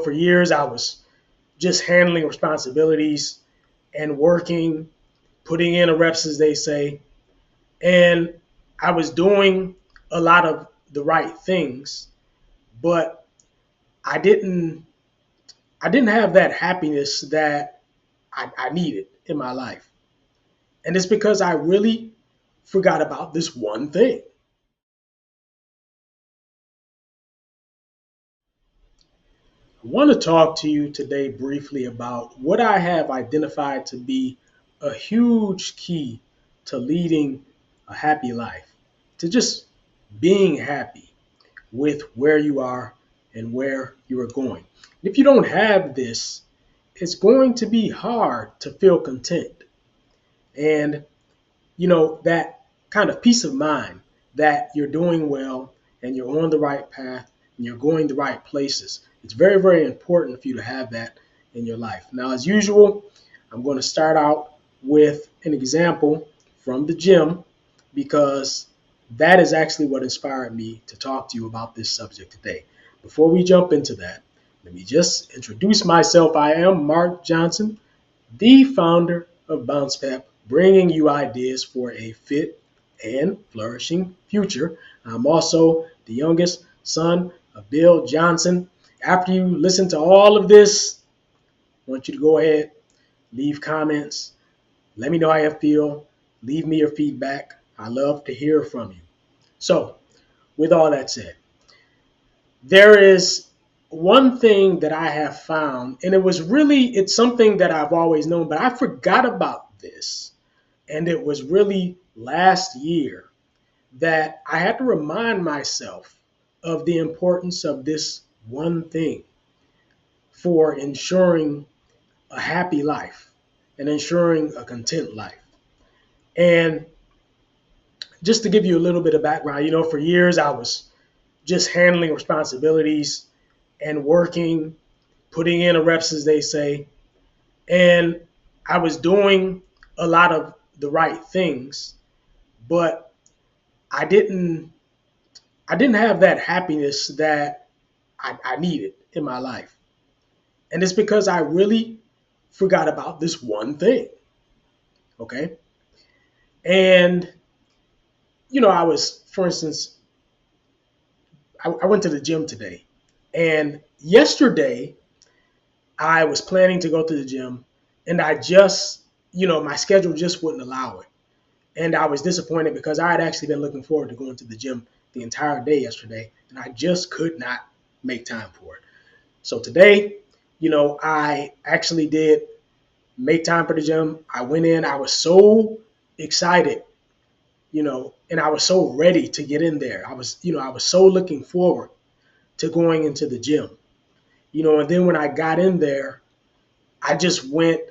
For years I was just handling responsibilities and working, putting in the reps, as they say, and I was doing a lot of the right things, but I didn't I didn't have that happiness that I needed in my life. And it's because I really forgot about this one thing. I want to talk to you today briefly about what I have identified to be a huge key to leading a happy life, to just being happy with where you are and where you are going. If you don't have this, it's going to be hard to feel content. And, that kind of peace of mind that you're doing well and you're on the right path and you're going the right places. It's very, very important for you to have that in your life. Now, as usual, I'm going to start out with an example from the gym because that is actually what inspired me to talk to you about this subject today. Before we jump into that, let me just introduce myself. I am Mark Johnson, the founder of Bounce Pep, bringing you ideas for a fit and flourishing future. I'm also the youngest son of Bill Johnson. After you listen to all of this, I want you to go ahead, leave comments, let me know how you feel, leave me your feedback. I love to hear from you. So, with all that said, there is one thing that I have found, and it's something that I've always known, but I forgot about this. And it was really last year that I had to remind myself of the importance of this one thing for ensuring a happy life and ensuring a content life. And just to give you a little bit of background, for years I was just handling responsibilities and working, putting in the reps, as they say, and I was doing a lot of the right things, but I didn't I didn't have that happiness that I needed in my life. And it's because I really forgot about this one thing. Okay. And, I was, for instance, I went to the gym today. And yesterday, I was planning to go to the gym. And my schedule just wouldn't allow it. And I was disappointed because I had actually been looking forward to going to the gym the entire day yesterday. And I just could not make time for it. So today, I actually did make time for the gym. I went in. I was so excited, and I was so ready to get in there. I was so looking forward to going into the gym, and then when I got in there, I just went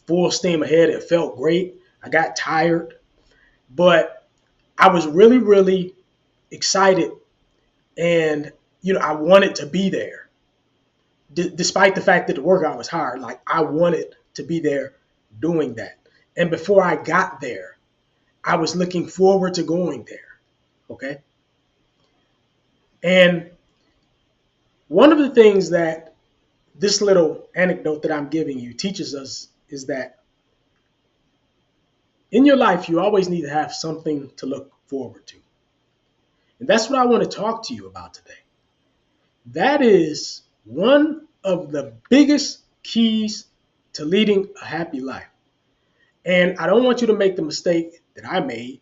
full steam ahead. It felt great. I got tired, but I was really, really excited, and, I wanted to be there. Despite the fact that the workout was hard, like I wanted to be there doing that. And before I got there, I was looking forward to going there. Okay. And one of the things that this little anecdote that I'm giving you teaches us is that in your life, you always need to have something to look forward to. And that's what I want to talk to you about today. That is one of the biggest keys to leading a happy life. And I don't want you to make the mistake that I made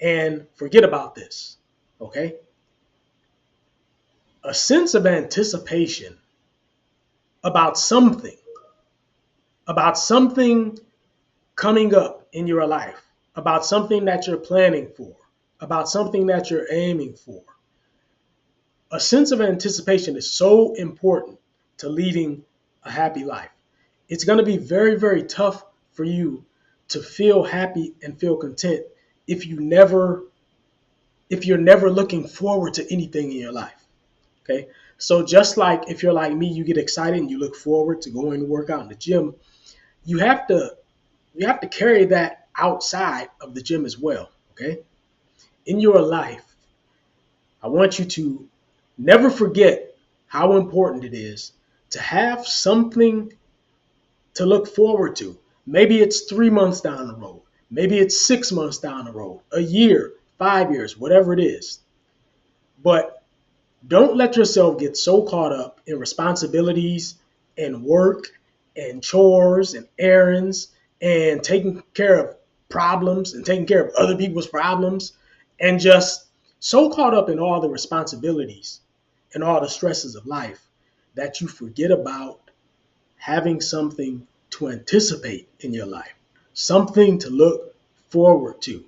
and forget about this. Okay? A sense of anticipation about something, about something coming up in your life, about something that you're planning for, about something that you're aiming for. A sense of anticipation is so important to leading a happy life. It's going to be very, very tough for you to feel happy and feel content if you're never looking forward to anything in your life. Okay. So just like if you're like me, you get excited and you look forward to going to work out in the gym, you have to carry that outside of the gym as well. Okay. In your life, I want you to never forget how important it is to have something to look forward to. Maybe it's 3 months down the road. Maybe it's 6 months down the road, a year, 5 years, whatever it is. But don't let yourself get so caught up in responsibilities and work and chores and errands and taking care of problems and taking care of other people's problems and just so caught up in all the responsibilities and all the stresses of life that you forget about having something to anticipate in your life, something to look forward to.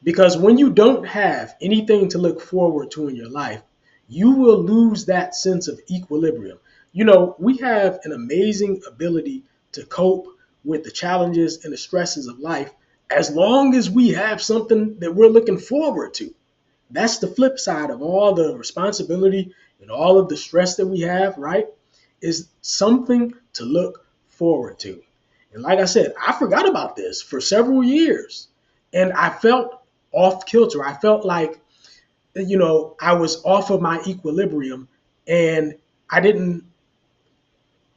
Because when you don't have anything to look forward to in your life, you will lose that sense of equilibrium. You know, we have an amazing ability to cope with the challenges and the stresses of life as long as we have something that we're looking forward to. That's the flip side of all the responsibility and all of the stress that we have, right? Is something to look forward to. And like I said, I forgot about this for several years. And I felt off kilter. I felt like, I was off of my equilibrium and I didn't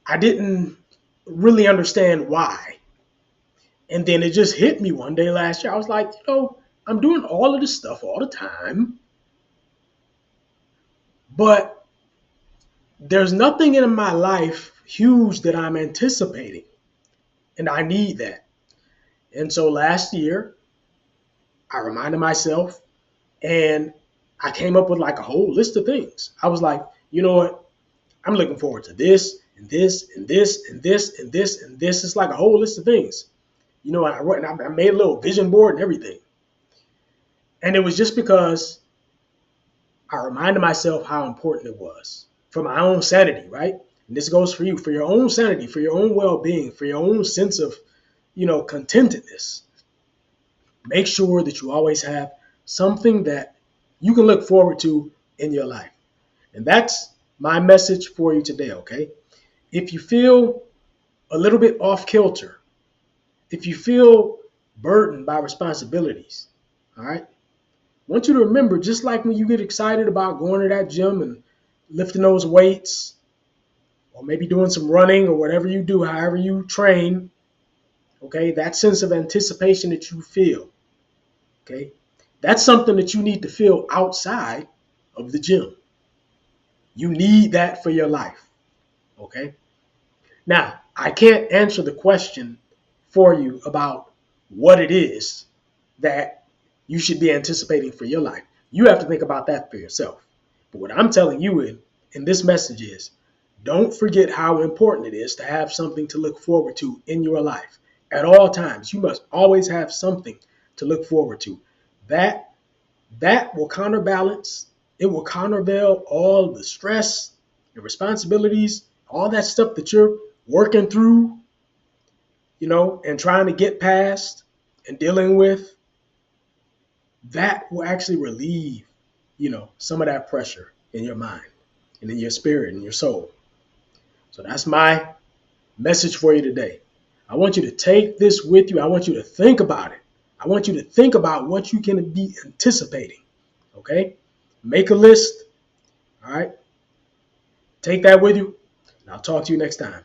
I didn't really understand why. And then it just hit me one day last year. I was like, I'm doing all of this stuff all the time, but there's nothing in my life huge that I'm anticipating. And I need that. And so last year, I reminded myself and I came up with like a whole list of things. I was like, you know what? I'm looking forward to this and this and this and this and this and this. It's like a whole list of things. I made a little vision board and everything. And it was just because I reminded myself how important it was for my own sanity, right? And this goes for you, for your own sanity, for your own well-being, for your own sense of, contentedness. Make sure that you always have something that you can look forward to in your life. And that's my message for you today, okay? If you feel a little bit off kilter, if you feel burdened by responsibilities, all right, I want you to remember, just like when you get excited about going to that gym and lifting those weights, or maybe doing some running or whatever you do, however you train, okay, that sense of anticipation that you feel, okay, that's something that you need to feel outside of the gym. You need that for your life, okay? Now, I can't answer the question for you about what it is that you should be anticipating for your life. You have to think about that for yourself. But what I'm telling you in this message is, don't forget how important it is to have something to look forward to in your life. At all times, you must always have something to look forward to. That will counterbalance, it will countervail all the stress and responsibilities, all that stuff that you're working through, and trying to get past and dealing with. That will actually relieve, some of that pressure in your mind and in your spirit and your soul. So that's my message for you today. I want you to take this with you. I want you to think about it. I want you to think about what you can be anticipating. Okay? Make a list. All right? Take that with you. And I'll talk to you next time.